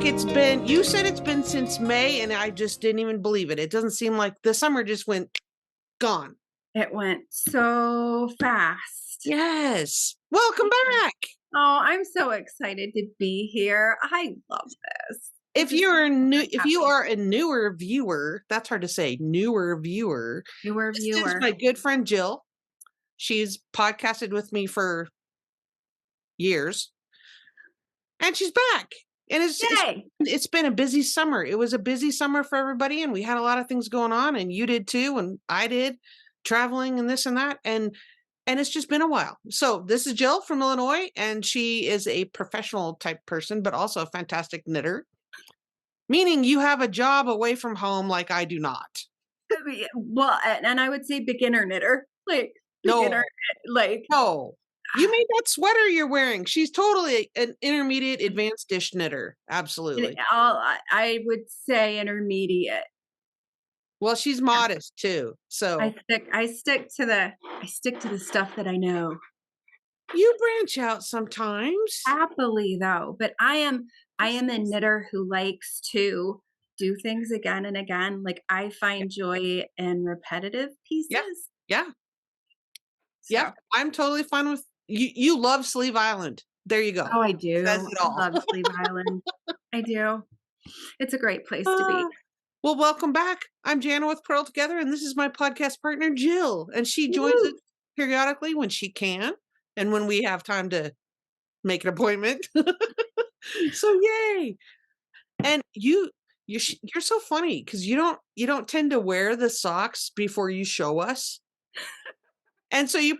like you said it's been since May, and I just didn't even believe it. It doesn't seem like the summer just went gone. It went so fast. Yes. Welcome back. Oh, I'm so excited to be here. I love this. If you are a newer viewer, that's hard to say, newer viewer. This is my good friend Jill. She's podcasted with me for years. And she's back. And it's been a busy summer. It was a busy summer for everybody, and we had a lot of things going on, and you did too, and I did, traveling and this and that. And it's just been a while. So this is Jill from Illinois, and she is a professional type person, but also a fantastic knitter. Meaning you have a job away from home like I do not. Well, and I would say beginner knitter. No. You made that sweater you're wearing. She's totally an intermediate advanced dish knitter. Absolutely. I would say intermediate. Well, she's modest too. So I stick to the stuff that I know. You branch out sometimes. Happily though, but I am a knitter who likes to do things again and again. Like I find joy in repetitive pieces. Yeah. I'm totally fine with you love Sleeve Island. There you go. Oh, I do. I love Sleeve Island. I do. It's a great place to be. Well, welcome back. I'm Jana with Purl Together, and this is my podcast partner, Jill. And she joins us periodically when she can and when we have time to make an appointment. So yay. And you're so funny because you don't tend to wear the socks before you show us. And so you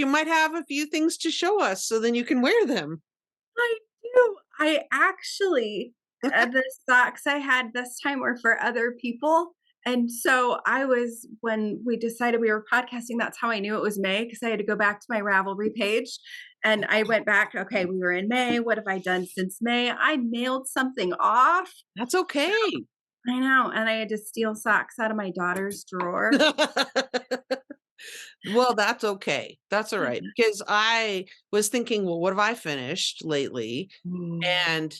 might have a few things to show us so then you can wear them. I do. I actually, the socks I had this time were for other people. And so when we decided we were podcasting, that's how I knew it was May, because I had to go back to my Ravelry page. And I went back, okay, we were in May. What have I done since May? I mailed something off. That's okay. I know. And I had to steal socks out of my daughter's drawer. Well, that's okay. That's all right. Because I was thinking, well, what have I finished lately? And,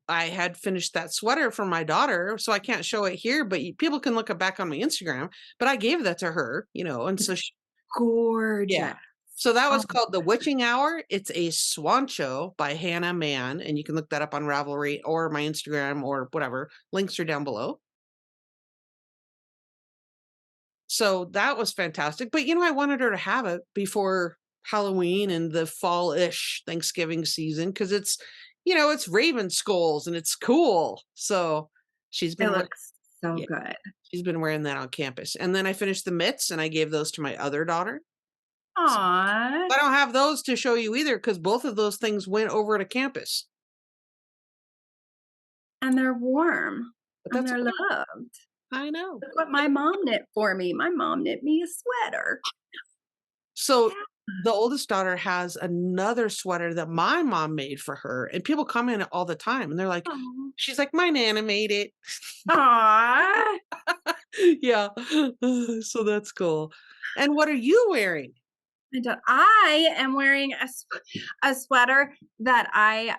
I had finished that sweater for my daughter, so I can't show it here, but people can look it back on my Instagram. But I gave that to her, and so gorgeous. Yeah. So that was called The Witching Hour. It's a swancho by Hannah Mann, and you can look that up on Ravelry or my Instagram or whatever. Links are down below. So that was fantastic. But, I wanted her to have it before Halloween and the fall-ish Thanksgiving season because it's, it's raven skulls and it's cool. So she's been... It looks so good. She's been wearing that on campus. And then I finished the mitts and I gave those to my other daughter. Aww. So I don't have those to show you either because both of those things went over to campus. And they're warm. And they're loved. I know. Look what my mom knit for me. My mom knit me a sweater. So the oldest daughter has another sweater that my mom made for her. And people comment all the time. And they're like, she's like, my Nana made it. Aww. Yeah. So that's cool. And what are you wearing? I am wearing a sweater that I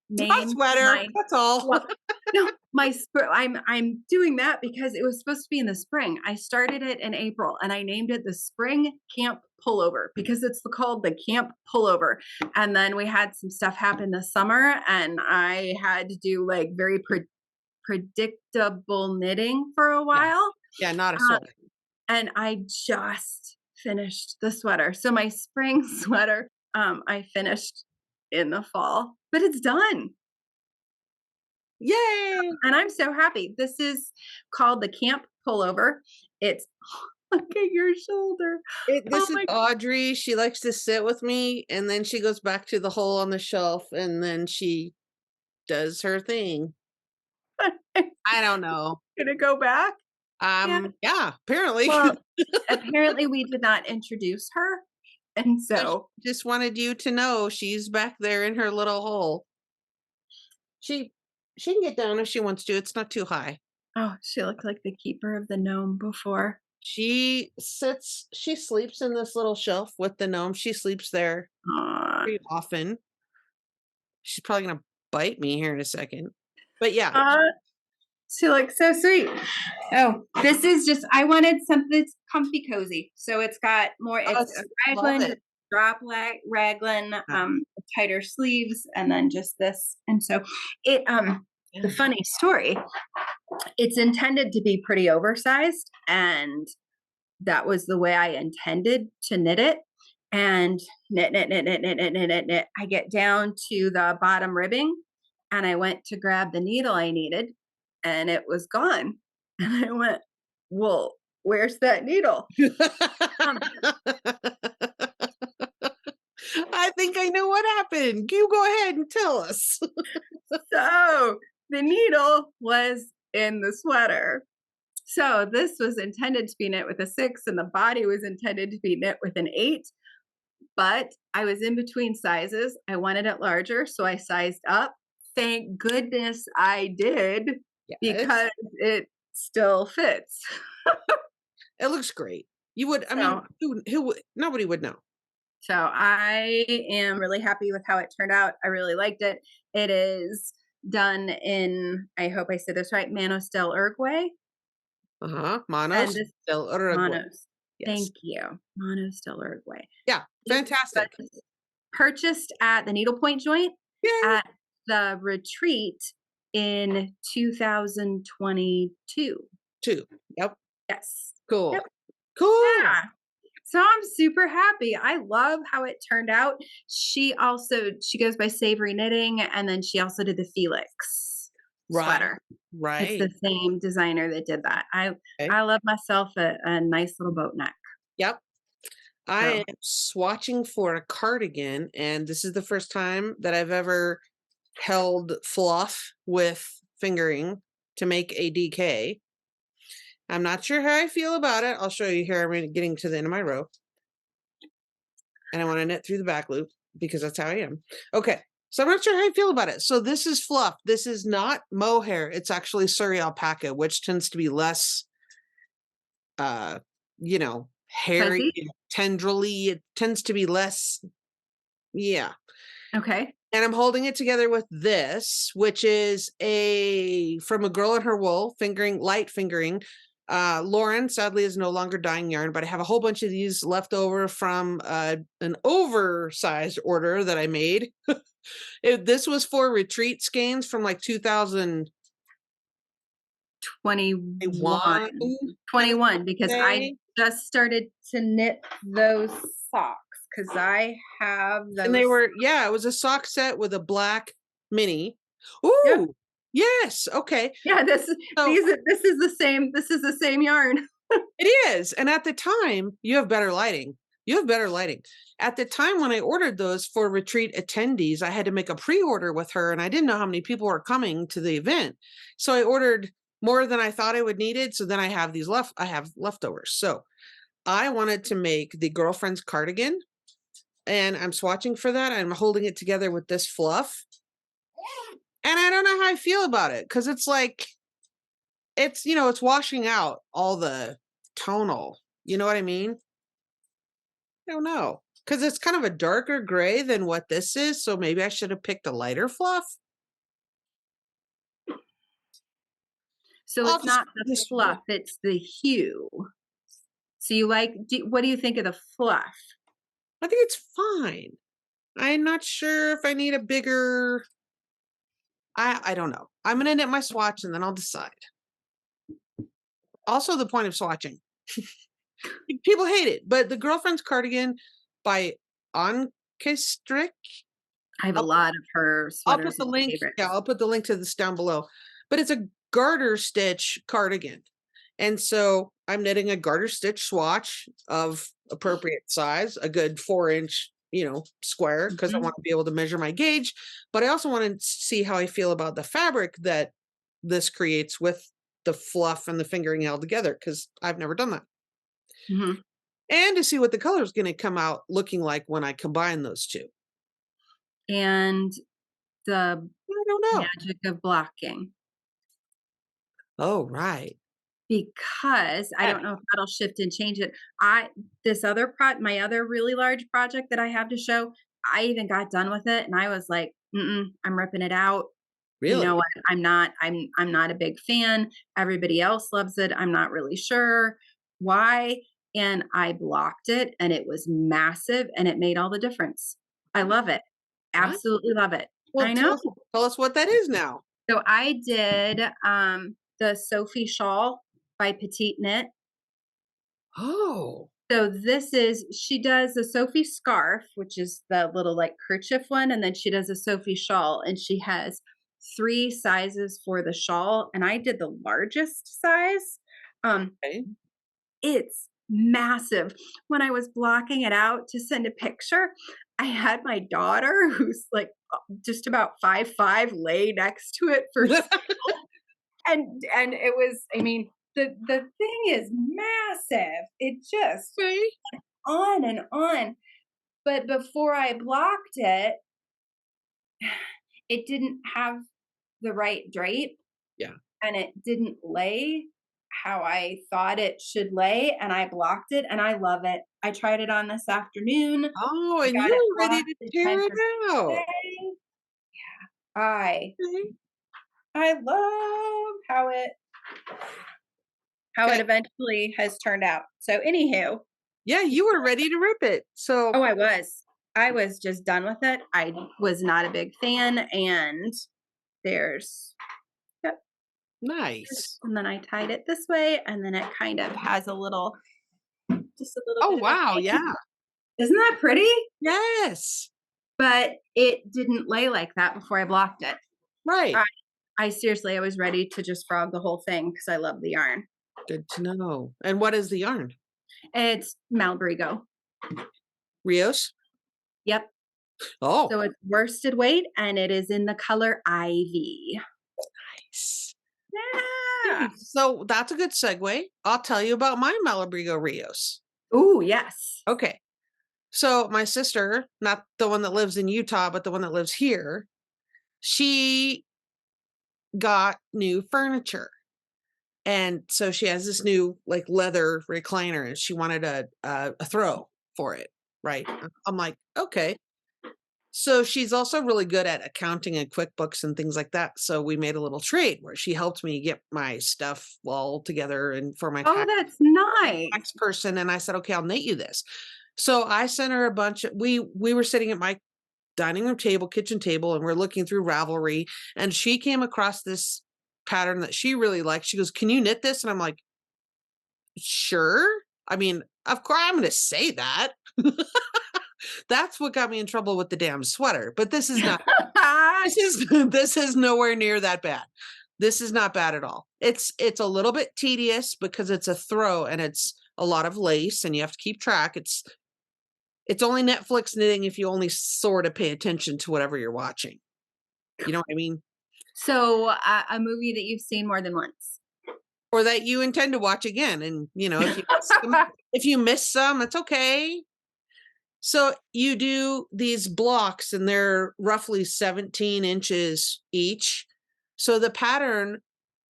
made. A sweater. That's all. Well, no, I'm doing that because it was supposed to be in the spring. I started it in April and I named it the Spring Camp Pullover because it's called the Camp Pullover. And then we had some stuff happen this summer and I had to do like very predictable knitting for a while. Yeah, not a sweater. And I just finished the sweater. So my spring sweater, I finished in the fall, but it's done. Yay! And I'm so happy. This is called the Camp Pullover. It's look at your shoulder. This is Audrey. She likes to sit with me and then she goes back to the hole on the shelf and then she does her thing. I don't know. Gonna go back? Yeah, apparently. Well, apparently we did not introduce her. And so just wanted you to know she's back there in her little hole. She can get down if she wants to. It's not too high. Oh, she looked like the keeper of the gnome before. She sleeps in this little shelf with the gnome. She sleeps there pretty often. She's probably going to bite me here in a second. But yeah. She looks so sweet. Oh, this is just, I wanted something that's comfy cozy. So it's got more, it's a raglan, drop raglan, tighter sleeves, and then just this. And so it, the funny story, it's intended to be pretty oversized, and that was the way I intended to knit it. And knit. I get down to the bottom ribbing, and I went to grab the needle I needed, and it was gone. And I went, well, where's that needle? I think I know what happened. You go ahead and tell us. So the needle was in the sweater. So this was intended to be knit with a 6, and the body was intended to be knit with an 8. But I was in between sizes. I wanted it larger, so I sized up. Thank goodness I did, because it still fits. It looks great. You would, I mean, who nobody would know. So I am really happy with how it turned out. I really liked it. It is done in, I hope I said this right, Manos del Uruguay. Manos del Uruguay. Manos. Yes. Thank you. Manos del Uruguay. Yeah, fantastic. Purchased at the Needlepoint Joint at the retreat in 2022. Yep. Yes. Cool. Yep. Cool. Yeah. So I'm super happy. I love how it turned out. She goes by Savory Knitting, and then she also did the Felix sweater. Right. It's the same designer that did that. I love myself a nice little boat neck. Yep. I am swatching for a cardigan, and this is the first time that I've ever held fluff with fingering to make a DK. I'm not sure how I feel about it. I'll show you here. I'm getting to the end of my row. And I want to knit through the back loop because that's how I am. Okay. So I'm not sure how I feel about it. So this is fluff. This is not mohair. It's actually Surrey alpaca, which tends to be less, hairy, tendrily. It tends to be less. Yeah. Okay. And I'm holding it together with this, which is from A Girl in Her Wool, light fingering. Lauren sadly is no longer dyeing yarn, but I have a whole bunch of these left over from an oversized order that I made. This was for retreat skeins from like 2021, because I just started to knit those socks because I have those. And they were, it was a sock set with a black mini. Ooh. Yep. Yes. Okay. Yeah. This is the same yarn. It is. And at the time, you have better lighting. At the time when I ordered those for retreat attendees, I had to make a pre-order with her, and I didn't know how many people were coming to the event. So I ordered more than I thought I would needed. So then I have leftovers. So I wanted to make the girlfriend's cardigan, and I'm swatching for that. I'm holding it together with this fluff. And I don't know how I feel about it, because it's like, it's washing out all the tonal. You know what I mean? I don't know, because it's kind of a darker gray than what this is. So maybe I should have picked a lighter fluff. So it's not the fluff, it's the hue. So what do you think of the fluff? I think it's fine. I'm not sure if I need a bigger... I don't know. I'm going to knit my swatch and then I'll decide. Also, the point of swatching. People hate it, but the girlfriend's cardigan by Ankestrick. I have a lot of her sweaters. I'll put the link. Yeah, I'll put the link to this down below. But it's a garter stitch cardigan. And so I'm knitting a garter stitch swatch of appropriate size, a good 4-inch square, because I want to be able to measure my gauge, but I also want to see how I feel about the fabric that this creates with the fluff and the fingering held together, because I've never done that. And to see what the color is going to come out looking like when I combine those two. And I don't know, magic of blocking. Oh, right. Because I don't know if that'll shift and change it. My other really large project that I have to show, I even got done with it, and I was like, I'm ripping it out. You know Really? what? I'm not a big fan. Everybody else loves it. I'm not really sure why. And I blocked it and it was massive and it made all the difference. I love it. What? Absolutely love it. Well, I know. tell us what that is now. So I did the Sophie shawl by Petite Knit. Oh. So this is, she does a Sophie scarf, which is the little like kerchief one, and then she does a Sophie shawl, and she has 3 sizes for the shawl, and I did the largest size. Okay. It's massive. When I was blocking it out to send a picture, I had my daughter, who's like just about 5'5", lay next to it for and it was, I mean, the thing is massive. It just Okay. on and on. But before I blocked it, it didn't have the right drape Yeah. and it didn't lay how I thought it should lay, and I blocked it and I love it. I tried it on this afternoon. Oh, I and got it you're ready blocked to in tear time it for out. today. I Okay. I love how it Okay. eventually has turned out. So anywho, Yeah, you were ready to rip it. So oh, I was. I was just done with it. I was not a big fan, and there's yep, nice. and then I tied it this way, and then it kind of has a little just a little Oh, bit of a wow. hang. Yeah. Isn't that pretty? Yes. But it didn't lay like that before I blocked it. Right. I I seriously, I was ready to just frog the whole thing because I love the yarn. Good to know. And what is the yarn? It's Malbrigo. Rios? Yep. Oh, So it's worsted weight, and it is in the color ivy. nice. Yeah. So that's a good segue. I'll tell you about my Malabrigo Rios. Ooh, yes. Okay. So my sister, not the one that lives in Utah, but the one that lives here, she got new furniture. And so she has this new like leather recliner and she wanted a throw for it. Right. I'm like, okay. So she's also really good at accounting and QuickBooks and things like that. So we made a little trade where she helped me get my stuff all together and for my Oh, that's nice. tax person. And I said, okay, I'll knit you this. So I sent her a bunch of, we were sitting at my dining room table, kitchen table, and we're looking through Ravelry. And she came across this pattern that she really liked. She goes, can you knit this? And I'm like, sure. I mean, of course I'm going to say that. That's what got me in trouble with the damn sweater. But this is not, this is nowhere near that bad. This is not bad at all. It's a little bit tedious because it's a throw and it's a lot of lace and you have to keep track. It's only Netflix knitting if you only sort of pay attention to whatever you're watching. You know what I mean? So, a movie that you've seen more than once. Or that you intend to watch again. And, you know, if you miss some, it's okay. So you do these blocks and they're roughly 17 inches each. So the pattern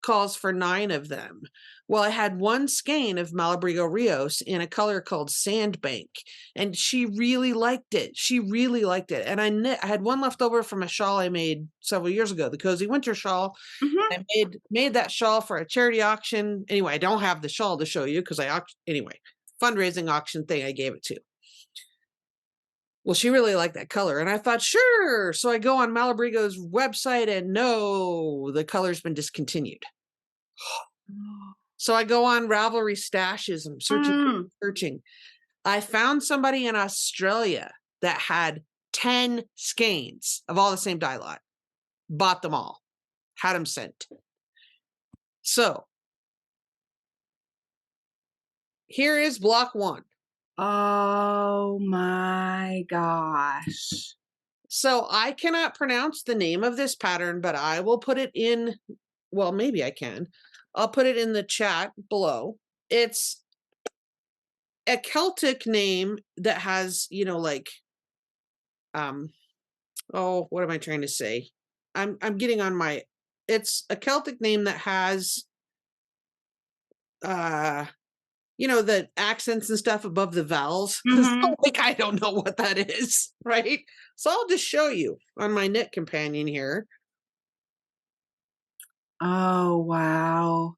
calls for 9 of them. Well, I had one skein of Malabrigo Rios in a color called Sandbank, and she really liked it. She really liked it. And I had one left over from a shawl I made several years ago, the Cozy Winter Shawl. Mhm. I made that shawl for a charity auction. Anyway, I don't have the shawl to show you because anyway, fundraising auction thing I gave it to. Well, she really liked that color. And I thought, sure. So I go on Malabrigo's website and no, the color's been discontinued. So I go on Ravelry stashes and I'm searching. I found somebody in Australia that had 10 skeins of all the same dye lot. Bought them all. Had them sent. So here is block 1. Oh my gosh. So I cannot pronounce the name of this pattern, but I will put it in, well, maybe I can. I'll put it in the chat below. It's a Celtic name that has, you know, like, oh, what am I trying to say? I'm getting on my, it's a Celtic name that has, the accents and stuff above the vowels. Because like, I don't know what that is, right? So I'll just show you on my knit companion here. Oh, wow.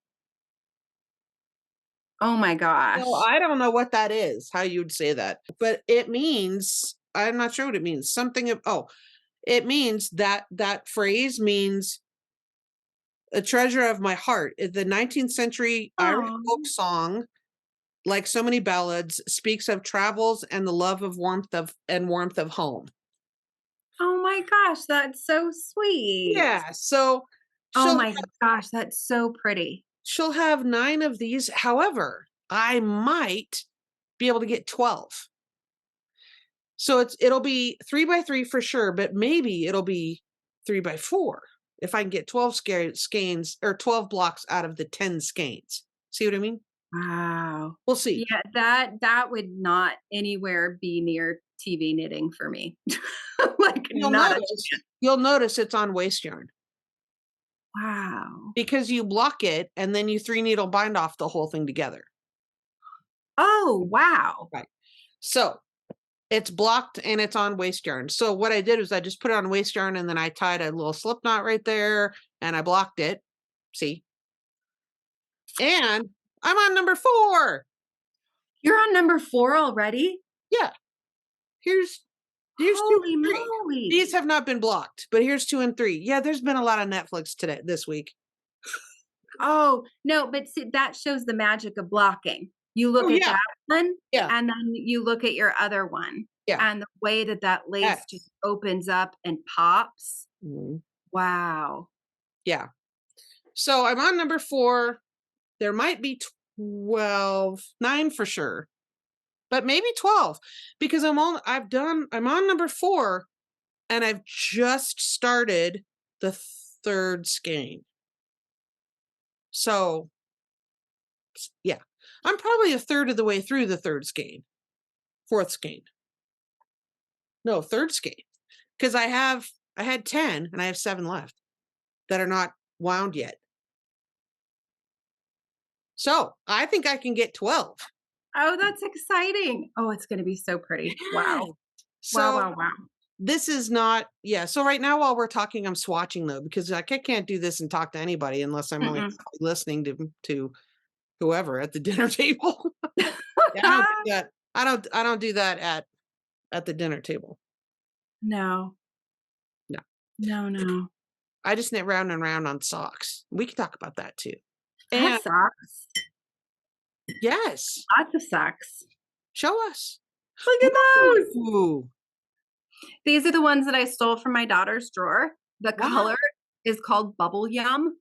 Oh my gosh. So I don't know what that is, how you'd say that, but it means, I'm not sure what it means. Something of, it means that phrase means a treasure of my heart. The 19th century Irish folk song, like so many ballads, speaks of travels and the love of warmth of home. Oh my gosh, that's so sweet. Yeah. So oh my gosh, that's so pretty. She'll have 9 of these. However, I might be able to get 12. So it'll be 3x3 for sure, but maybe it'll be 3x4 if I can get 12 skeins or 12 blocks out of the 10 skeins. See what I mean? Wow. We'll see. Yeah, that would not anywhere be near TV knitting for me. Like you'll notice it's on waste yarn. Wow. Because you block it and then you 3 needle bind off the whole thing together. Oh, wow. Right. So it's blocked and it's on waste yarn. So what I did was I just put it on waste yarn and then I tied a little slip knot right there and I blocked it. See? And I'm on number 4. You're on number 4 already? Yeah. Here's Holy 2 and 3. moly. These have not been blocked, but here's 2 and 3. Yeah, there's been a lot of Netflix this week. Oh, no, but see, that shows the magic of blocking. You look at that one, and then you look at your other one. Yeah. And the way that lace just opens up and pops. Wow. Yeah. So I'm on number 4. There might be 12, 9 for sure, but maybe 12 because I'm on number 4 and I've just started the 3rd skein. So yeah, I'm probably a third of the way through the 3rd skein, 4th skein. No, 3rd skein. Because I had 10 and I have 7 left that are not wound yet. So I think I can get 12. Oh, that's exciting. Oh, it's going to be so pretty. Wow. So wow. This is not, so right now while we're talking, I'm swatching though, because I can't do this and talk to anybody unless I'm only listening to whoever at the dinner table. I don't do that. I don't do that at the dinner table. No. I just knit round and round on socks. We can talk about that too. And socks. Yes. Lots of socks. Show us. Look at those. Ooh. These are the ones that I stole from my daughter's drawer. The color is called Bubble Yum.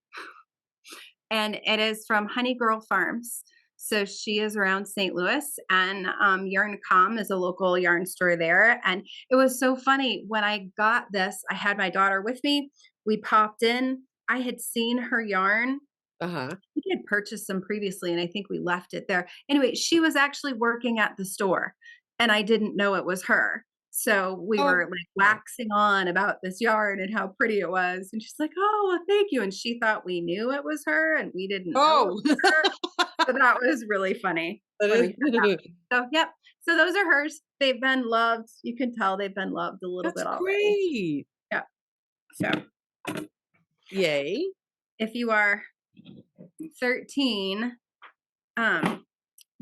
And it is from Honey Girl Farms. So she is around St. Louis, and Yarn Com is a local yarn store there. And it was so funny when I got this. I had my daughter with me. We popped in. I had seen her yarn. We had purchased some previously, and I think we left it there. Anyway, she was actually working at the store, and I didn't know it was her. So we were like waxing on about this yarn and how pretty it was. And she's like, oh, well, thank you. And she thought we knew it was her and we didn't know it was her. So that was really funny. So, yep. So those are hers. They've been loved. You can tell they've been loved a little bit already. Great. Yeah. So. Yay. If you are 13, well,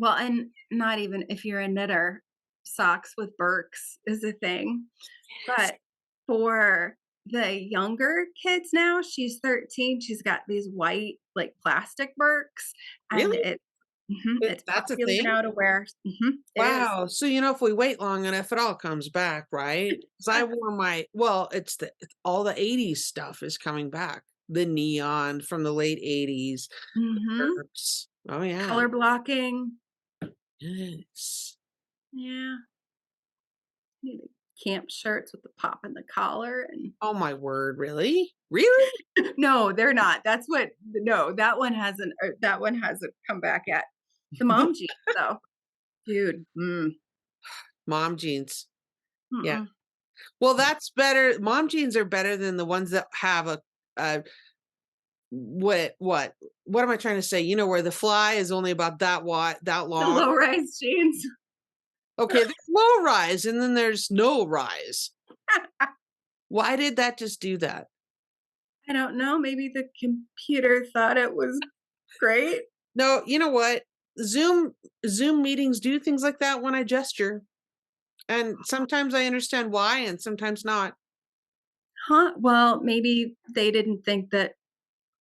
and not even if you're a knitter, socks with Birks is a thing. But for the younger kids now, she's 13. She's got these white, like plastic Birks. And it's that's a popular thing now to wear. Wow. So, if we wait long enough, it all comes back, right? Because I wore it's all the 80s stuff is coming back. The neon from the late 80s. Oh, yeah. Color blocking. Yes. Yeah. Camp shirts with the pop in the collar and oh my word, really? No, they're not. That one hasn't come back yet. The mom jeans though. Dude. Mom jeans. Yeah. Well, that's better. Mom jeans are better than the ones that have a what am I trying to say? You know, where the fly is only about that that The long. low-rise jeans. Okay, there's low rise and then there's no rise. Why did that just do that? I don't know. Maybe the computer thought it was great. No, you know what? Zoom meetings do things like that when I gesture. And sometimes I understand why and sometimes not. Huh? Well, maybe they didn't think that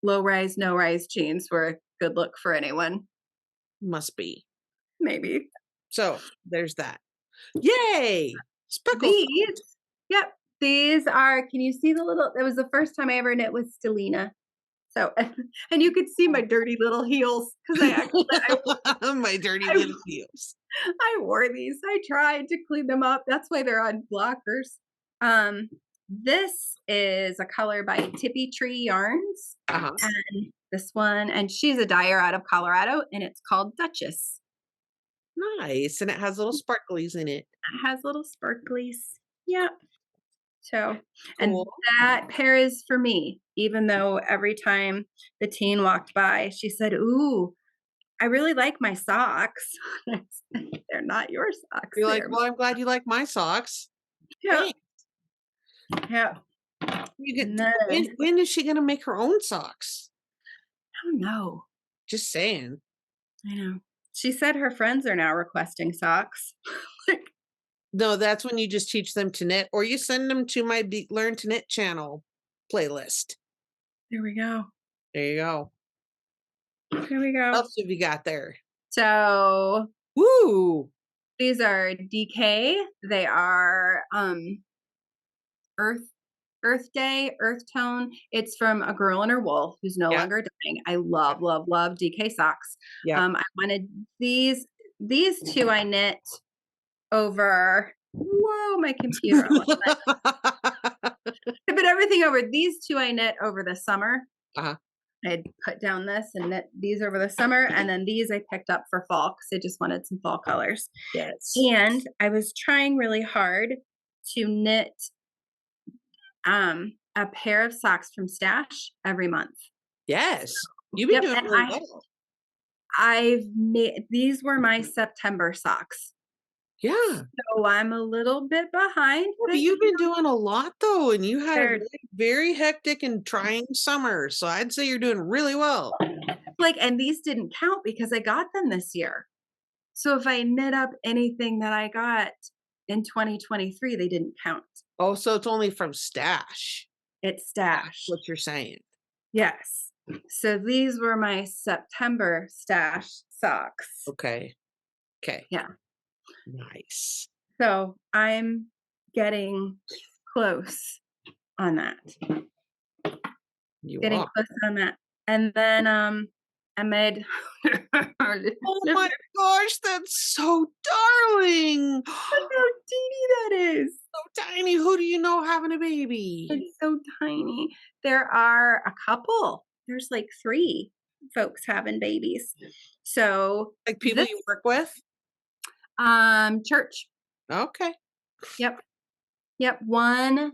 low-rise, no-rise jeans were a good look for anyone. Must be. Maybe. So there's that. Yay! Speckles. These, yep, these are, can you see the little, it was the first time I ever knit with Stellina. So, and you could see my dirty little heels because My dirty I, little heels. I wore these. I tried to clean them up. That's why they're on blockers. This is a color by Tippy Tree Yarns. And this one, and she's a dyer out of Colorado, and it's called Duchess. Nice. And it has little sparklies in it. It has little sparklies. Yep. So, cool. And that pair is for me, even though every time the teen walked by, she said, "Ooh, I really like my socks." They're not your socks. You're like, well, I'm glad you like my socks. Yeah. Yeah. When is she going to make her own socks? I don't know. Just saying. I know. She said her friends are now requesting socks. No, that's when you just teach them to knit, or you send them to my Learn to Knit channel playlist. There we go. There you go. There we go. What else have you got there? So, woo! These are DK. They are Earth Day, Earth Tone. It's from A Girl in Her Wool, who's no longer dying. I love, love, love DK socks. I wanted these two I knit over, whoa, my computer. I put everything over. These two I knit over the summer. I'd put down this and knit these over the summer, and then these I picked up for fall because I just wanted some fall colors. Yes. And I was trying really hard to knit a pair of socks from Stash every month. Yes. You've been doing really well. I've made, these were my September socks. Yeah. So I'm a little bit behind. But you've been doing a lot though, and you had a really, very hectic and trying summer. So I'd say you're doing really well. And these didn't count because I got them this year. So if I knit up anything that I got in 2023, they didn't count. Oh, so it's only from Stash. It's Stash. That's what you're saying. Yes. So these were my September Stash socks. Okay. Yeah. Nice. So I'm getting close on that. Getting close on that. And then I made oh my gosh, that's so darling. Look how teeny that is. So tiny. Who do you know having a baby? It's so tiny. There are a couple. There's 3 folks having babies. So like people you work with? Church. Okay. Yep. One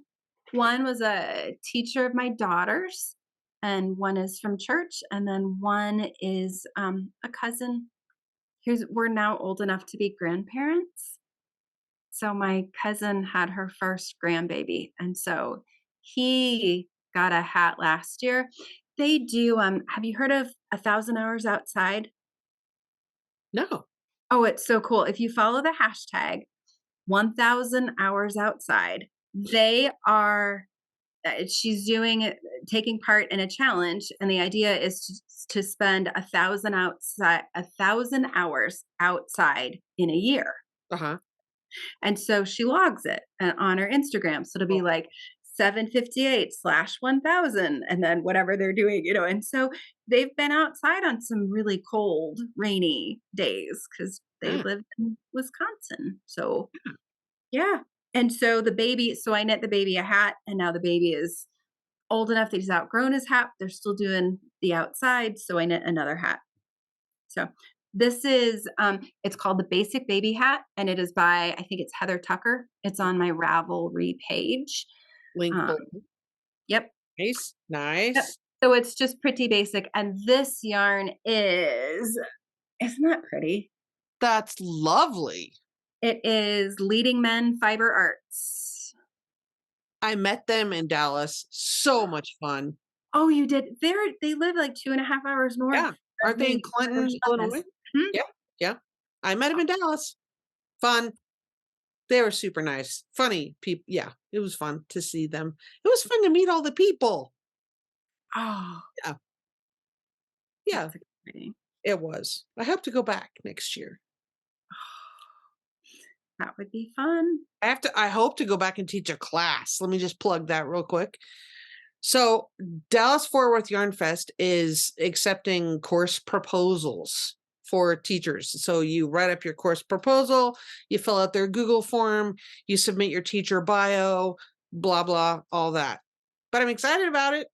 was a teacher of my daughter's, and one is from church, and then one is a cousin. We're now old enough to be grandparents. So my cousin had her first grandbaby, and so he got a hat last year. They do. Have you heard of 1,000 Hours Outside? No. Oh, it's so cool. If you follow the hashtag 1,000 Hours Outside, they are. She's taking part in a challenge, and the idea is to spend 1,000 hours outside in a year. And so she logs it on her Instagram. So it'll be 758/1000, and then whatever they're doing, and so they've been outside on some really cold, rainy days because they live in Wisconsin. So yeah. And so I knit the baby a hat, and now the baby is old enough that he's outgrown his hat. They're still doing the outside, so I knit another hat. So this is, it's called the Basic Baby Hat, and it is by, I think it's Heather Tucker. It's on my Ravelry page. Link. Yep. Nice. Yep. So it's just pretty basic, and this yarn isn't that pretty? That's lovely. It is Leading Men Fiber Arts. I met them in Dallas. So much fun. Oh, you did? They live like 2.5 hours north Yeah. of Aren't they in me where their Clinton, shop is. Illinois? Mhm. Yeah, yeah. I met him in Dallas. Fun. They were super nice. Funny people. Yeah, it was fun to see them. It was fun to meet all the people. Oh, Yeah, yeah, that's exciting. it was. I hope to go back next year. That would be fun. I hope to go back and teach a class. Let me just plug that real quick. So Dallas Fort Worth Yarn Fest is accepting course proposals for teachers. So you write up your course proposal, you fill out their Google form, you submit your teacher bio, blah, blah, all that. But I'm excited about it.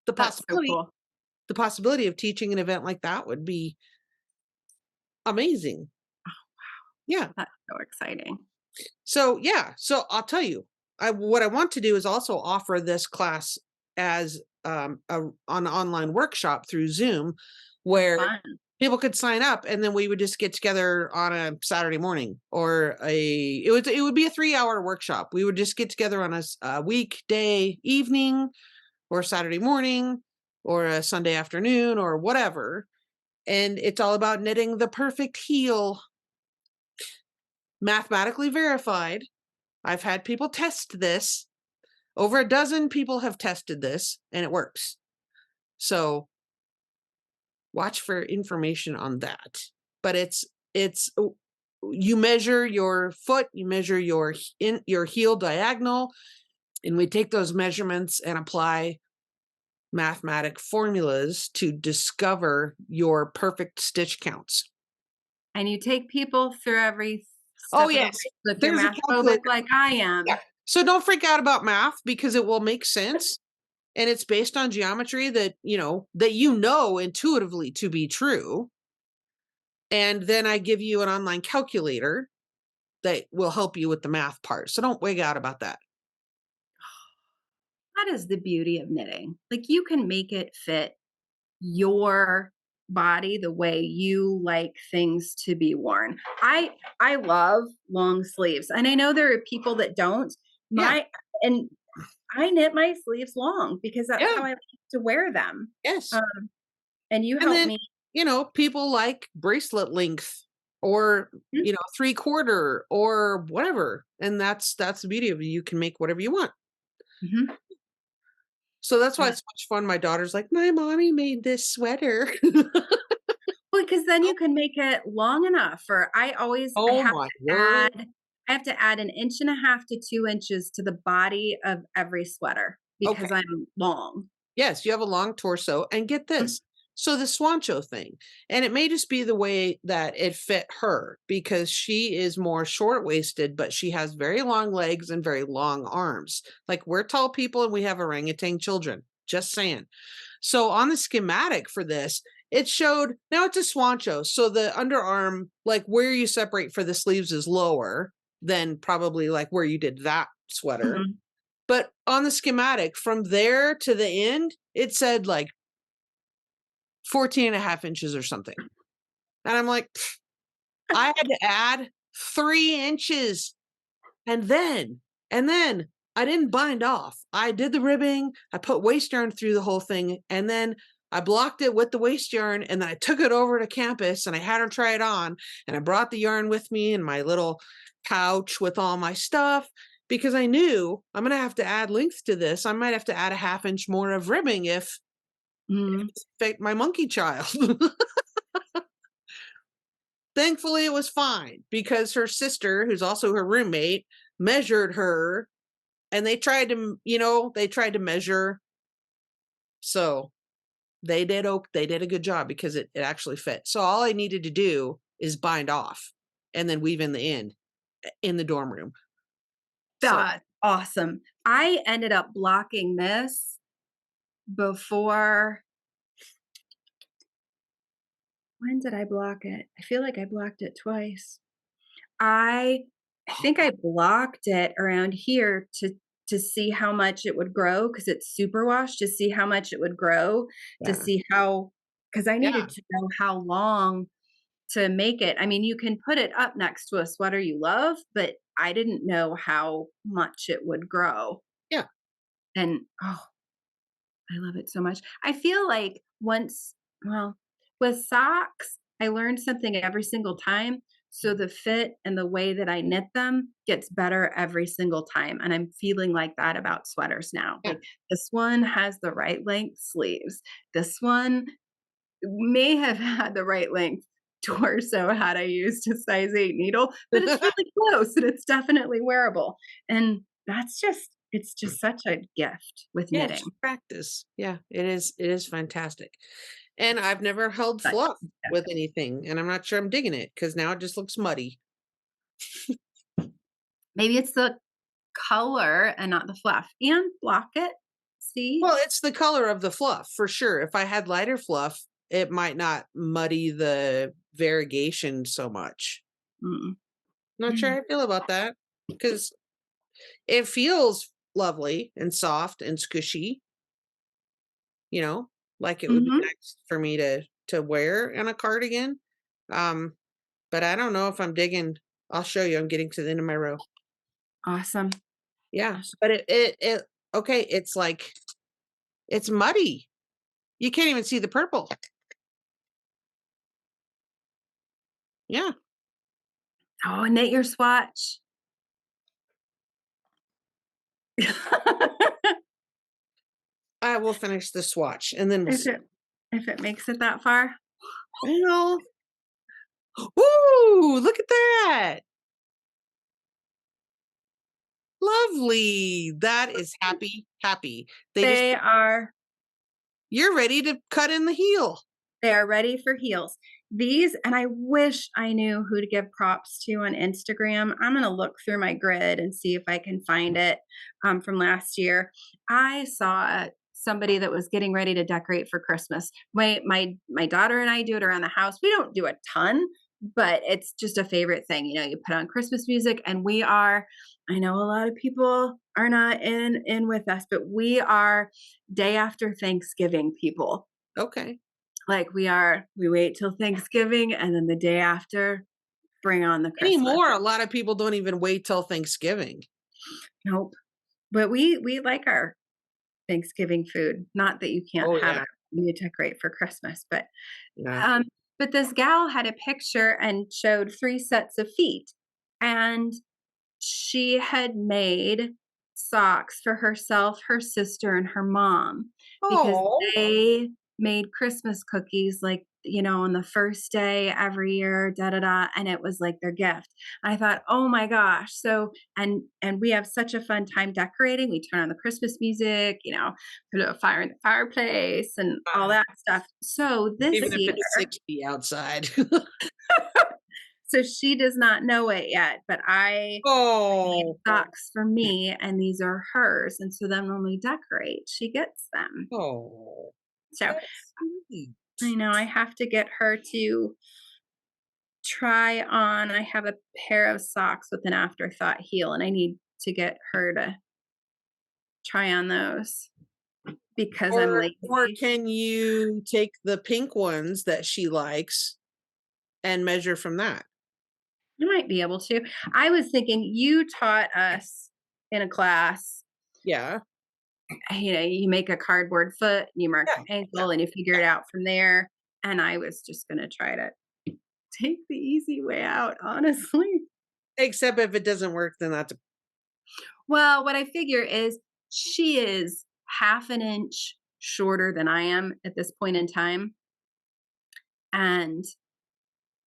The That's so possibility, cool. the possibility of teaching an event like that would be amazing. Yeah. That's so exciting. So yeah, so I'll tell you, what I want to do is also offer this class as an online workshop through Zoom, where Fun. people could sign up, and then we would just get together on a Saturday morning, or it would be a 3-hour workshop. We would just get together on a weekday evening, or Saturday morning, or a Sunday afternoon, or whatever, and it's all about knitting the perfect heel, mathematically verified. I've had people test this. Over a dozen people have tested this, and it works. So watch for information on that. But it's you measure your foot, you measure your heel diagonal, and we take those measurements and apply mathematic formulas to discover your perfect stitch counts. And you take people through every Oh step of the way. yes, So if you're there's a math phobic calculator. like I am. Yeah. So don't freak out about math, because it will make sense. And it's based on geometry that you know intuitively to be true. And then I give you an online calculator that will help you with the math part. So don't wig out about that. That is the beauty of knitting. Like, you can make it fit your body the way you like things to be worn. I love long sleeves, and I know there are people that don't. Yeah. And I knit my sleeves long because that's Yeah. how I like to wear them. Yes. And you And help then, me. people like bracelet length, or, Mhm. 3/4 or whatever. And that's the beauty of it. You can make whatever you want. Mhm. So that's why Yeah. it's so much fun. My daughter's like, my mommy made this sweater. Well, because then you can make it long enough. Or I Oh have my to word. add 1.5 to 2 inches to the body of every sweater Okay. because I'm long. Yes, you have a long torso, and get this. So the swancho thing, and it may just be the way that it fit her, because she is more short-waisted, but she has very long legs and very long arms. Like, we're tall people and we have orangutan children. Just saying. So on the schematic for this, it showed, now it's a swancho. So the underarm, like where you separate for the sleeves, is lower than probably like where you did that sweater. Mhm. But on the schematic, from there to the end, it said like 14.5 inches or something. And I'm like, I had to add 3 inches. And then I didn't bind off. I did the ribbing, I put waste yarn through the whole thing, and then I blocked it with the waste yarn, and then I took it over to campus and I had her try it on, and I brought the yarn with me in my little pouch with all my stuff, because I knew I'm going to have to add length to this. I might have to add a 1/2 inch more of ribbing if Mhm. it's fit my monkey child. Thankfully, it was fine, because her sister, who's also her roommate, measured her, and they tried to measure. So they did a good job, because it actually fit. So all I needed to do is bind off and then weave in the end in the dorm room. So That's awesome. I ended up blocking this before. When did I block it? I feel like I blocked it twice. I think I blocked it around here to to see how much it would grow because it's superwash, to see how much it would grow, to Yeah. see how, because I Yeah. needed to know how long to make it. I mean, you can put it up next to a sweater you love, but I didn't know how much it would grow. Yeah. And oh, I love it so much. I feel like well, with socks, I learned something every single time. So the fit and the way that I knit them gets better every single time. And I'm feeling like that about sweaters now. Yeah. Like this one has the right length sleeves. This one may have had the right length torso had I used a size 8 needle, but it's really close and it's definitely wearable. And it's just such a gift with Yeah, knitting. just practice. Yeah, it is fantastic. And I've never held Such fluff a gift. with anything, and I'm not sure I'm digging it because now it just looks muddy. Maybe it's the color and not the fluff. And block it. See? Well, it's the color of the fluff for sure. If I had lighter fluff, it might not muddy the variegation so much. Mm. Not sure how I feel about that because it feels lovely and soft and squishy, you know, like it would be Mhm. nice for me to wear in a cardigan. Um, but I don't know if I'm digging. I'll show you. I'm getting to the end of my row. Awesome. Yeah, Gosh. but it okay. It's like it's muddy. You can't even see the purple. Yeah, Oh, knit your swatch. I will finish the swatch and then we'll If see. it makes it that far. Well, ooh, look at that. Lovely. That is happy, happy. They just They are you're ready to cut in the heel. They are ready for heels. These, and I wish I knew who to give props to on Instagram. I'm going to look through my grid and see if I can find it from last year. I saw somebody that was getting ready to decorate for Christmas. My daughter and I do it around the house. We don't do a ton, but it's just a favorite thing. You know, you put on Christmas music, and we are. I know a lot of people are not in with us, but we are day after Thanksgiving people. Okay. Like we wait till Thanksgiving and then the day after, bring on the Christmas. Anymore, a lot of people don't even wait till Thanksgiving. Nope. But we like our Thanksgiving food. Not that you can't Oh have it yeah. when you decorate for Christmas, Yeah. um, but this gal had a picture and showed 3 sets of feet. And she had made socks for herself, her sister, and her mom because Oh. they made Christmas cookies, like, you know, on the first day every year, da da da, and it was like their gift. I thought, oh my gosh. So and we have such a fun time decorating. We turn on the Christmas music, you know, put a fire in the fireplace and all that stuff. So this Even if year, it's 60 outside. so she does not know it yet, but I made Oh. socks for me and these are hers. And so then when we decorate, she gets them. Oh. So That's sweet. I know I have to get her to try on. I have a pair of socks with an afterthought heel, and I need to get her to try on those because I'm Or lazy. can you take the pink ones that she likes and measure from that? I might be able to. I was thinking you taught us in a class, Yeah. you know, you make a cardboard foot, you mark Yeah. your Yeah. ankle, and you figure it out from there. And I was just going to try to take the easy way out, honestly. Except if it doesn't work, then that's Well, what I figure is she is half an inch shorter than I am at this point in time. And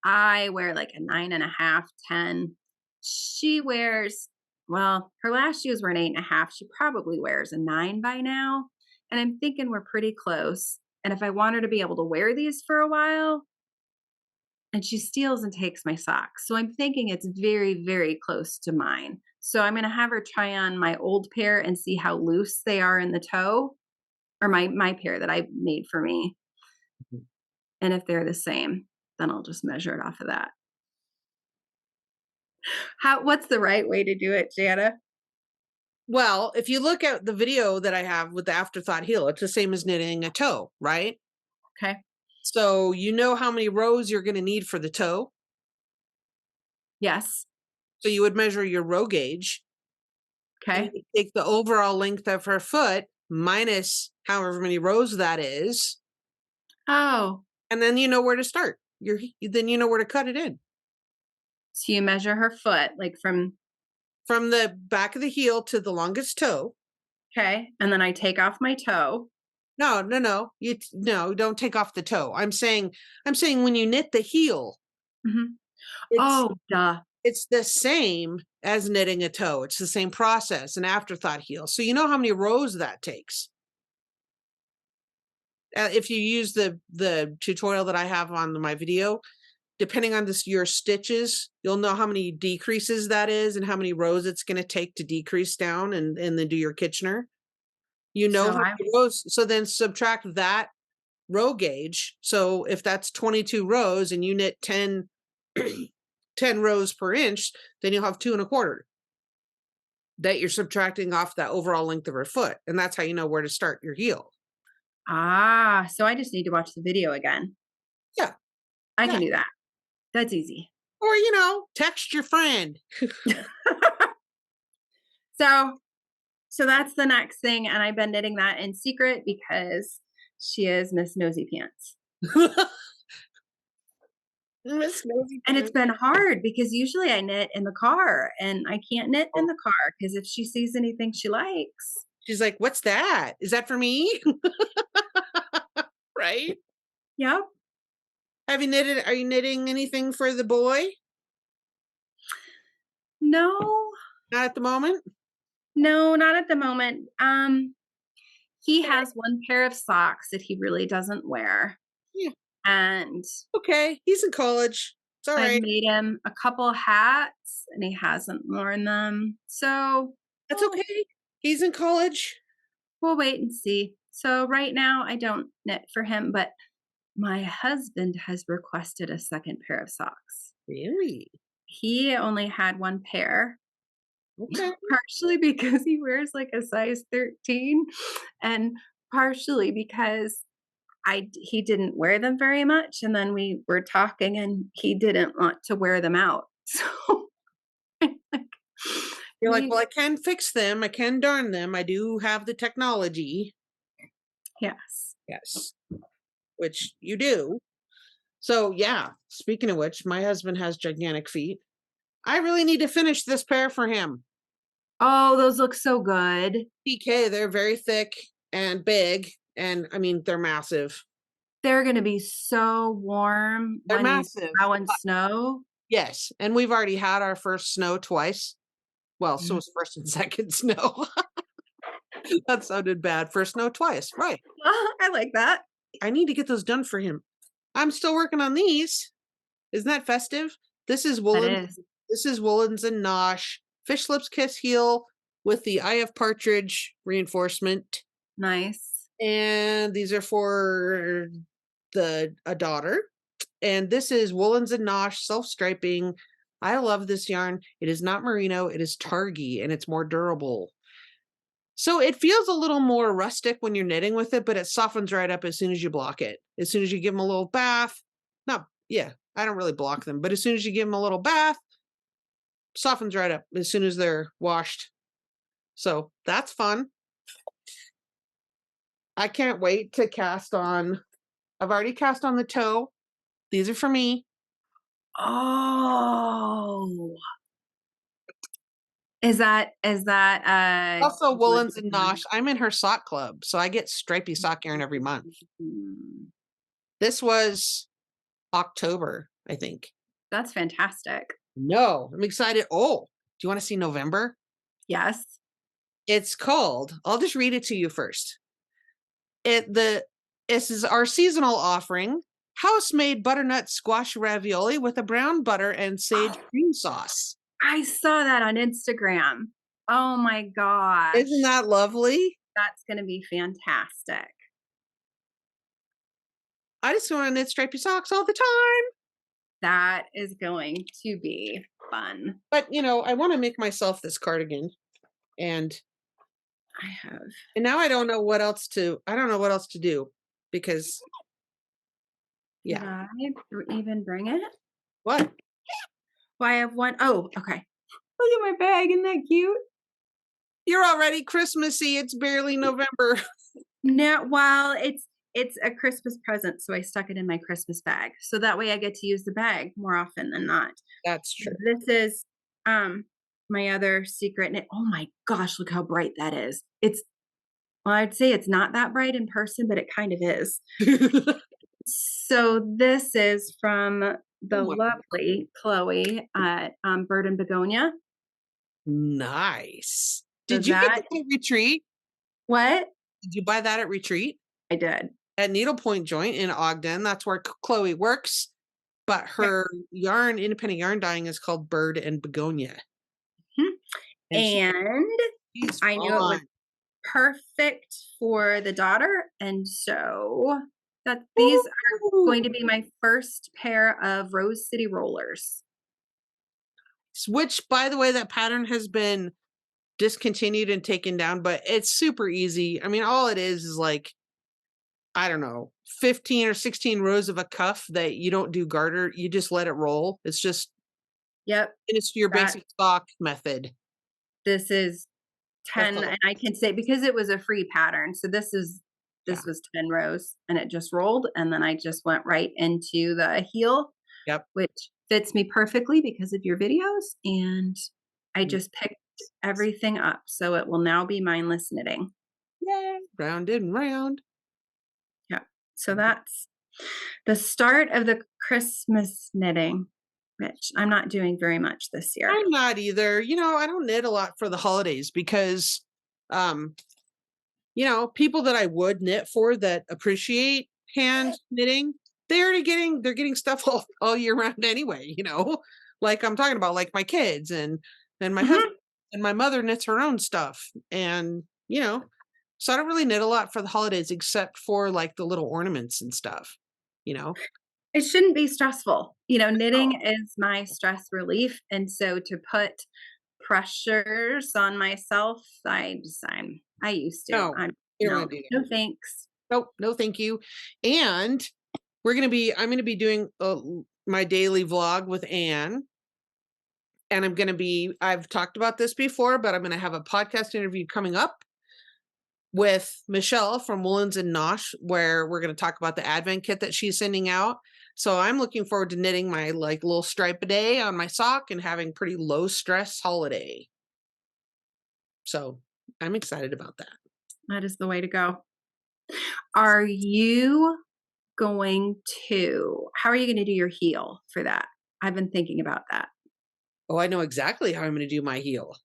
I wear like a 9.5, 10. She wears, well, her last shoes were an 8.5. She probably wears a 9 by now. And I'm thinking we're pretty close. And if I want her to be able to wear these for a while, and she steals and takes my socks. So I'm thinking it's very, very close to mine. So I'm going to have her try on my old pair and see how loose they are in the toe, or my pair that I made for me. Mhm. And if they're the same, then I'll just measure it off of that. What's the right way to do it, Jana? Well, if you look at the video that I have with the afterthought heel, it's the same as knitting a toe, right? Okay. So you know how many rows you're going to need for the toe. Yes. So you would measure your row gauge. Okay. And you take the overall length of her foot minus however many rows that is. Oh. And then you know where to start. Then you know where to cut it in. So you measure her foot like from the back of the heel to the longest toe. Okay. And then I take off my toe. No. No, don't take off the toe. I'm saying when you knit the heel, Oh, duh. it's the same as knitting a toe. It's the same process, an afterthought heel. So you know how many rows that takes. If you use the tutorial that I have on my video, depending on your stitches, you'll know how many decreases that is and how many rows it's going to take to decrease down and then do your Kitchener. You know how many rows. So then subtract that row gauge. So if that's 22 rows and you knit 10 rows per inch, then you'll have 2 1/4 that you're subtracting off that overall length of her foot. And that's how you know where to start your heel. Ah, so I just need to watch the video again. Yeah. I can do that. That's easy. Or, text your friend. So that's the next thing. And I've been knitting that in secret because she is Miss Nosy Pants. Miss Nosy And it's been hard because usually I knit in the car and I can't knit in the car because if she sees anything she likes. She's like, what's that? Is that for me? Right? Yep. Are you knitting anything for the boy? No. Not at the moment? No, not at the moment. He has one pair of socks that he really doesn't wear. Yeah. And okay, he's in college. It's all right. I made him a couple hats and he hasn't worn them. So that's okay. He's in college. We'll wait and see. So right now I don't knit for him, but my husband has requested a second pair of socks. Really? He only had one pair. Okay. Partially because he wears like a size 13 and partially because he didn't wear them very much. And then we were talking and he didn't want to wear them out. So you're like, well, I can fix them. I can darn them. I do have the technology. Yes. Yes. Which you do. So yeah, speaking of which, my husband has gigantic feet. I really need to finish this pair for him. Oh, those look so good. PK, they're very thick and big. And I mean, they're massive. They're going to be so warm. They're massive. Plow and snow. Yes. And we've already had our first snow twice. Well, so it's first and second snow. That sounded bad. First snow twice. Right. I like that. I need to get those done for him. I'm still working on these. Isn't that festive? This is woolen. This is Woolens and Nosh. Fish Lips Kiss Heel with the Eye of Partridge reinforcement. Nice. And these are for a daughter. And this is Woolens and Nosh self-striping. I love this yarn. It is not merino. It is targy and it's more durable. So it feels a little more rustic when you're knitting with it, but it softens right up as soon as you block it. As soon as you give them a little bath. I don't really block them, but as soon as you give them a little bath, softens right up as soon as they're washed. So that's fun. I can't wait to cast on. I've already cast on the toe. These are for me. Oh. Is that also Woolens and Nosh? I'm in her sock club, so I get stripy sock yarn every month. This was October, I think. That's fantastic. No, I'm excited. Oh, do you want to see November? Yes. It's called, I'll just read it to you first. This is our seasonal offering, house-made butternut squash ravioli with a brown butter and sage cream sauce. I saw that on Instagram. Oh my gosh. Isn't that lovely? That's going to be fantastic. I just want to knit stripy socks all the time. That is going to be fun. But, I want to make myself this cardigan. And I have. And now I don't know what else to do because Did yeah. I even bring it? What? Well, I have one. Oh, okay. Look at my bag. Isn't that cute? You're already Christmassy. It's barely November. No, well, it's a Christmas present, so I stuck it in my Christmas bag. So that way I get to use the bag more often than not. That's true. This is my other secret. And oh my gosh, look how bright that is. Well, I'd say it's not that bright in person, but it kind of is. So this is from the lovely Chloe at Bird and Begonia. Nice. So Did you get that at Retreat? What? Did you buy that at Retreat? I did. At Needlepoint Joint in Ogden. That's where Chloe works. But her yarn, independent yarn dyeing is called Bird and Begonia. And I knew it was perfect for the daughter. And so these are going to be my first pair of Rose City rollers. Which, by the way, that pattern has been discontinued and taken down, but it's super easy. I mean, all it is like, I don't know, 15 or 16 rows of a cuff that you don't do garter. You just let it roll. It's just, it's your basic stock method. This is 10, and I can say, because it was a free pattern. So this was 10 rows and it just rolled. And then I just went right into the heel, which fits me perfectly because of your videos. And I just picked everything up. So it will now be mindless knitting. Yay. Round and round. Yeah. So that's the start of the Christmas knitting, which I'm not doing very much this year. I'm not either. You know, I don't knit a lot for the holidays because, you know, people that I would knit for that appreciate hand knitting, they're getting stuff all year round anyway, you know, like I'm talking about, like my kids and my husband and my mother knits her own stuff. And, you know, so I don't really knit a lot for the holidays except for like the little ornaments and stuff, you know. It shouldn't be stressful. You know, knitting is my stress relief. And so to put pressures on myself, I used to. No, no thanks. Nope, no thank you. And I'm going to be doing my daily vlog with Anne. And I've talked about this before, but I'm going to have a podcast interview coming up with Michelle from Woolens and Nosh, where we're going to talk about the Advent kit that she's sending out. So I'm looking forward to knitting my like little stripe a day on my sock and having pretty low stress holiday. So I'm excited about that. That is the way to go. How are you going to do your heel for that? I've been thinking about that. Oh, I know exactly how I'm going to do my heel.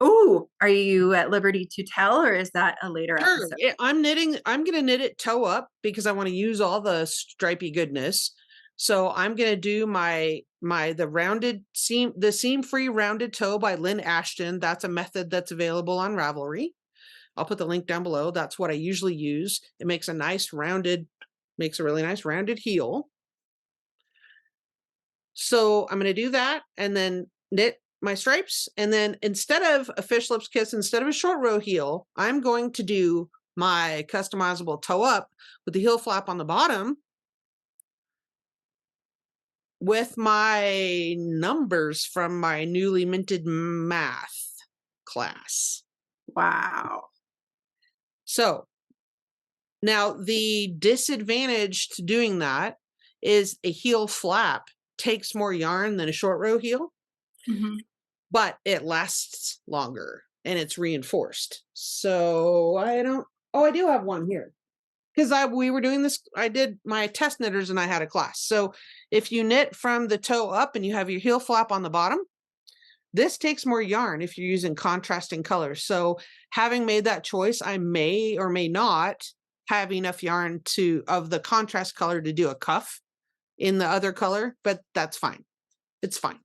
Oh, are you at liberty to tell, or is that a later episode? I'm going to knit it toe up because I want to use all the stripy goodness. So I'm going to do the rounded seam, the seam free rounded toe by Lynn Ashton. That's a method that's available on Ravelry. I'll put the link down below. That's what I usually use. It makes a really nice rounded heel. So I'm going to do that and then knit my stripes. And then instead of a fish lips kiss, instead of a short row heel, I'm going to do my customizable toe up with the heel flap on the bottom with my numbers from my newly minted math class. Wow. So now the disadvantage to doing that is a heel flap takes more yarn than a short row heel, but it lasts longer and it's reinforced. So I do have one here because we were doing this. I did my test knitters and I had a class. So if you knit from the toe up and you have your heel flap on the bottom, this takes more yarn if you're using contrasting colors. So having made that choice, I may or may not have enough yarn of the contrast color to do a cuff in the other color, but that's fine. It's fine.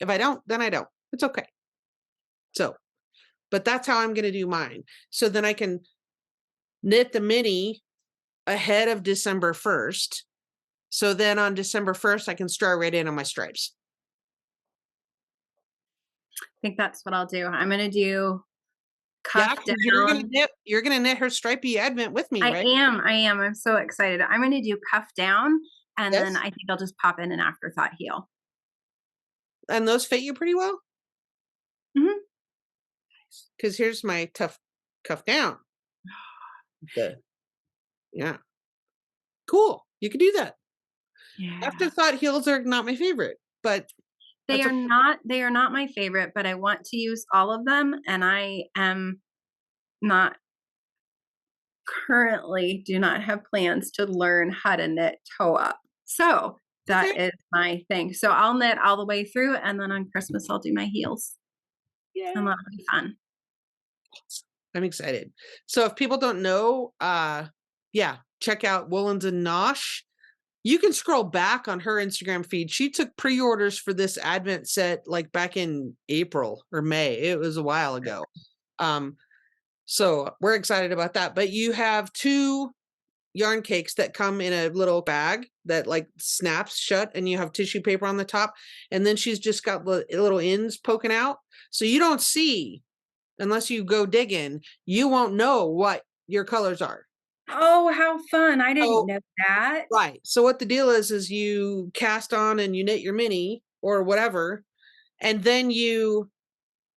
If I don't, then I don't. It's okay. So, but that's how I'm going to do mine. So then I can knit the mini ahead of December 1st. So then on December 1st, I can start right in on my stripes. I think that's what I'll do. I'm going to do Yeah, cuff 'cause you're gonna down. knit her stripy advent with me, right? I am. I'm so excited. I'm gonna do cuff down, and then Yes? I think I'll just pop in an afterthought heel. And those fit you pretty well? Mhm. Because here's my tough cuff down. The yeah. Cool. You could do that. Yeah. Afterthought heels are not my favorite, but that's okay. They are not my favorite, but I want to use all of them, and I am not currently do not have plans to learn how to knit toe up. So, Okay. that is my thing. So, I'll knit all the way through, and then on Christmas, I'll do my heels, and Yeah. that'll be fun. I'm excited. So if people don't know, yeah, check out Woolens and Nosh. You can scroll back on her Instagram feed. She took pre-orders for this Advent set like back in April or May. It was a while ago. Um, so we're excited about that. But you have 2 yarn cakes that come in a little bag that like snaps shut, and you have tissue paper on the top. And then she's just got the little ends poking out. So you don't see, unless you go digging, you won't know what your colors are. Oh, how fun. I didn't So know that. right. So what the deal is you cast on and you knit your mini or whatever, and then you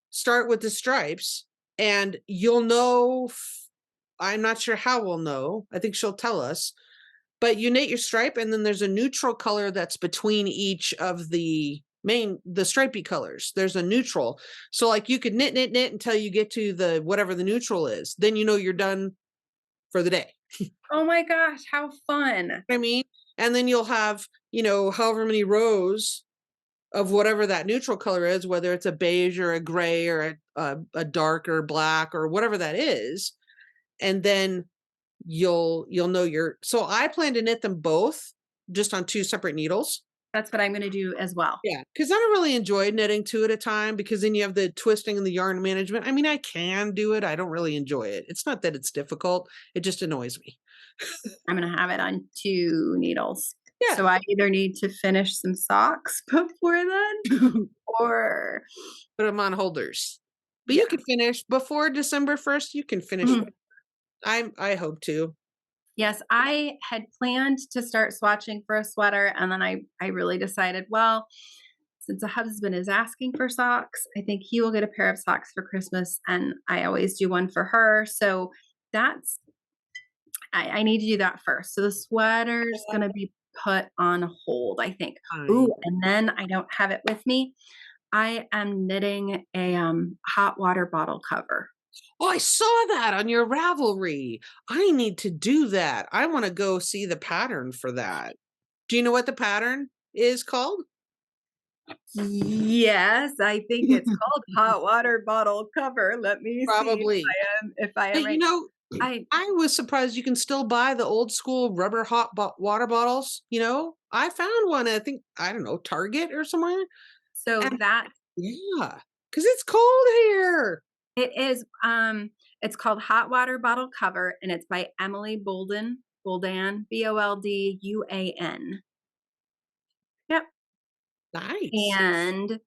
start with the stripes, and you'll know. I'm not sure how we'll know. I think she'll tell us. But you knit your stripe, and then there's a neutral color that's between each of the stripy colors. There's a neutral. So like you could knit until you get to the whatever the neutral is. Then you know you're done for the day. Oh my gosh, how fun. I mean, and then you'll have, however many rows of whatever that neutral color is, whether it's a beige or a gray or a dark or black or whatever that is. And then you'll know so I plan to knit them both just on 2 separate needles. That's what I'm gonna do as well. Yeah, because I don't really enjoy knitting 2 at a time, because then you have the twisting and the yarn management. I mean, I can do it. I don't really enjoy it. It's not that it's difficult. It just annoys me. I'm gonna have it on 2 needles. Yeah. So I either need to finish some socks before then or Put them on holders. But yeah. you can finish before December 1st. You can finish. Mhm. I hope to. Yes, I had planned to start swatching for a sweater, and then I really decided, well, since a husband is asking for socks, I think he will get a pair of socks for Christmas, and I always do one for her. So that's I need to do that first. So the sweater's gonna be put on hold, I think. Ooh, Fine. and then I don't have it with me. I am knitting a hot water bottle cover. Oh, I saw that on your Ravelry. I need to do that. I want to go see the pattern for that. Do you know what the pattern is called? Yes, I think it's called hot water bottle cover. Let me see Probably. if I am But right. I I was surprised you can still buy the old school rubber water bottles. I found one, I don't know, Target or somewhere. so And that yeah, because it's cold here. it is it's called hot water bottle cover, and it's by Emily Boldan, Bolduan. Yep. Nice. And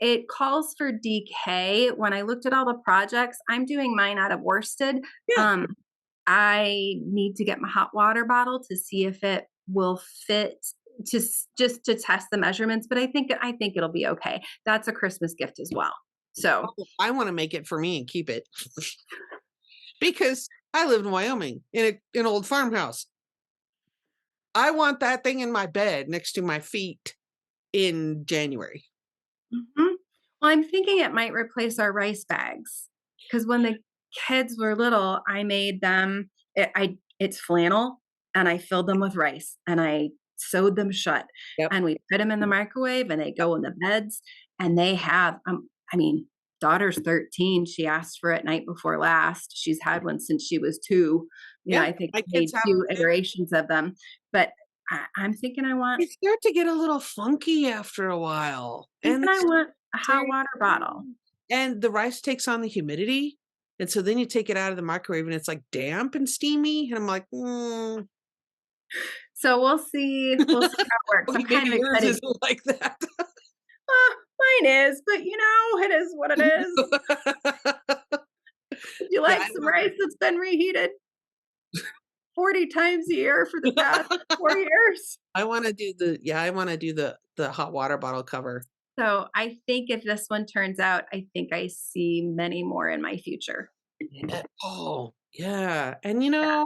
it calls for DK. When I looked at all the projects, I'm doing mine out of worsted. Yeah. I need to get my hot water bottle to see if it will fit, just to test the measurements, but I think it'll be okay. That's a Christmas gift as well. So I want to make it for me and keep it because I live in Wyoming in an old farmhouse. I want that thing in my bed next to my feet in January. mhm. Well, I'm thinking it might replace our rice bags, because when the kids were little, I made them. It's flannel, and I filled them with rice, and I sewed them shut, Yep. and we put them in the microwave, and they go in the beds, and they have. I mean, daughter's 13. She asked for it night before last. She's had one since she was 2. Yeah, I think my I made kids have 2 them too. iterations of them, but I'm thinking I want. They start to get a little funky after a while, Thinking and I want a hot they water bottle. and the rice takes on the humidity, and so then you take it out of the microwave, and it's, like, damp and steamy, and I'm like, "Mm." So we'll see how it works. I'm kind Maybe of yours excited. isn't like that. Mine is, but it is what it is. you like some rice that's been reheated 40 times a year for the past 4 years? I wanna do the hot water bottle cover. So, I think if this one turns out, I think I see many more in my future. Oh, yeah, and, Yeah.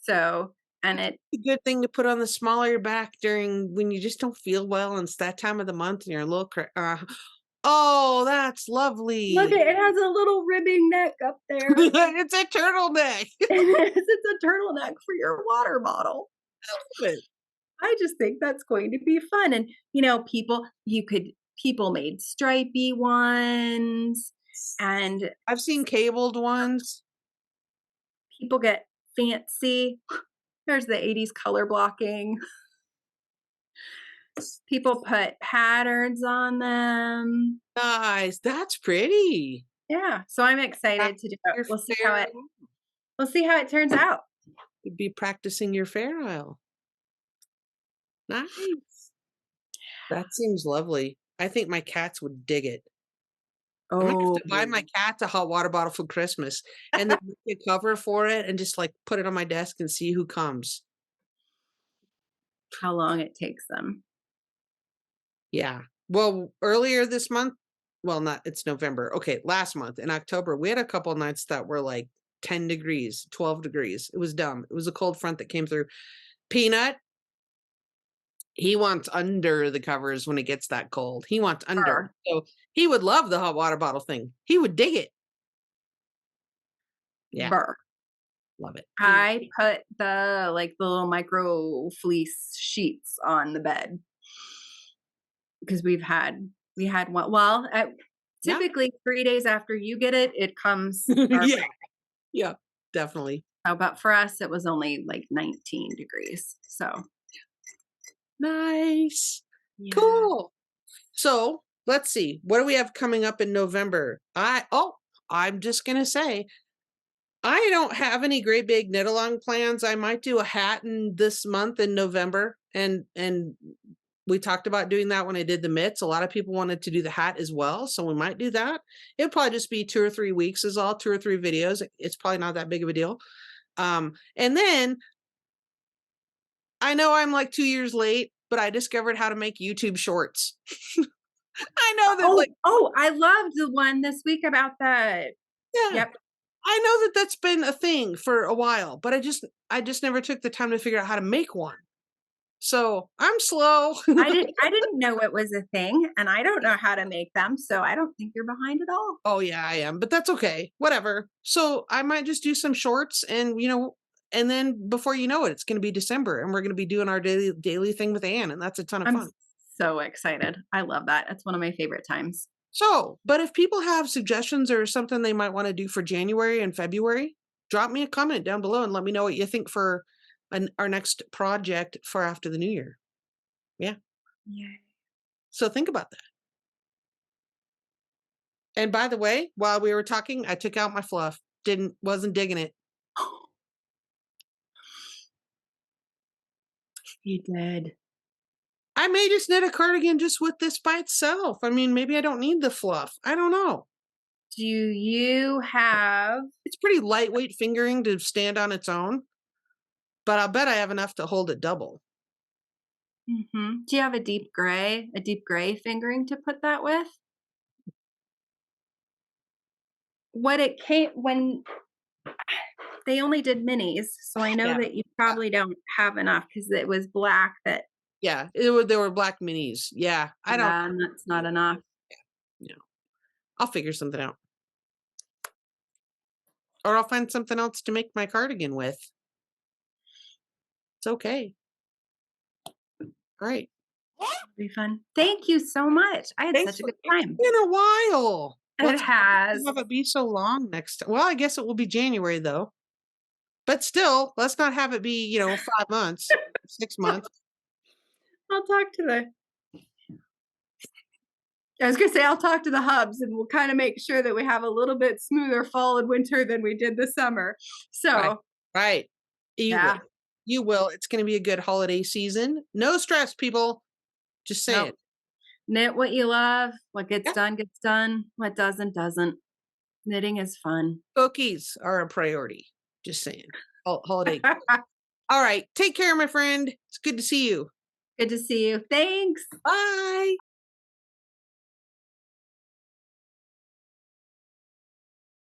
So, and it's it a good thing to put on the small of your back during when you just don't feel well, and it's that time of the month and you're a little oh, that's look, lovely. it has a little ribbing neck up there. It's a turtleneck. It is, it's a turtleneck for your water bottle. But I just think that's going to be fun, and, people made stripey ones, and I've seen cabled ones. people get fancy. There's the '80s color blocking. People put patterns on them. Nice, that's pretty. Yeah, so I'm excited to do it. Your We'll see how fair it turns out. You'd be practicing your fair isle. Nice. That seems lovely. I think my cats would dig it. I might have Oh, to buy my cat a hot water bottle for Christmas and then make a cover for it and just, like, put it on my desk and see who comes. how long it takes them. Yeah. Well, earlier this month not it's November. Okay, last month in October, we had a couple nights that were, like, 10 degrees, 12 degrees. It was dumb. It was a cold front that came through. Peanut, he wants under the covers when it gets that cold. He wants under. So, he would love the hot water bottle thing. He would dig it. Yeah. Burr. Love it. I put the little micro fleece sheets on the bed because we had one. Well, typically 3 days after you get it, it comes our Yeah. way. Yeah, definitely. Oh, but for us, it was only like 19 degrees. So Nice. yeah. Cool. So, let's see. What do we have coming up in November? I'm just gonna say, I don't have any great big knit along plans. I might do a hat in this month in November, and we talked about doing that when I did the mitts. A lot of people wanted to do the hat as well, so we might do that. It'll probably just be 2 or 3 weeks is all, 2 or 3 videos. It's probably not that big of a deal. And then I know I'm like 2 years late, but I discovered how to make YouTube shorts. I know that I loved the one this week about that. yeah. Yep. I know that that's been a thing for a while, but I just never took the time to figure out how to make one. So, I'm slow. I didn't know it was a thing, and I don't know how to make them, so I don't think you're behind at all. Oh, yeah, I am, but that's okay. Whatever. So, I might just do some shorts and, and then before you know it, it's gonna be December, and we're gonna be doing our daily thing with Anne, and that's a ton of I'm fun. so excited. I love that. It's one of my favorite times. So, but if people have suggestions or something they might wanna do for January and February, drop me a comment down below and let me know what you think for our next project for after the new year. Yeah. Yeah. So think about that. And by the way, while we were talking, I took out my fluff. Wasn't digging it. You did. I may just knit a cardigan just with this by itself. I mean, maybe I don't need the fluff. I don't know. Do you have It's pretty lightweight fingering to stand on its own, but I'll bet I have enough to hold it double. Do you have a deep gray fingering to put that with? What it came when they only did minis, so I know that you probably don't have enough because it was black that Yeah, there were black minis. Yeah, I don't. that's not enough. No, I'll figure something out. Or I'll find something else to make my cardigan with. It's okay. All right. It'll be fun. Thank you so much. I had such a good time. It's been a while. It has. Have it be so long next time. Well, I guess it will be January though. But still, let's not have it be, 5 months, 6 months. I'll talk to the hubs and we'll kind of make sure that we have a little bit smoother fall and winter than we did this summer. So, right. You will. It's going to be a good holiday season. No stress, people. Just say it. Knit what you love. What gets done, gets done. What doesn't, doesn't. Knitting is fun. Cookies are a priority. Just saying. Holiday. All right. Take care, my friend. It's good to see you. Good to see you. Thanks. Bye.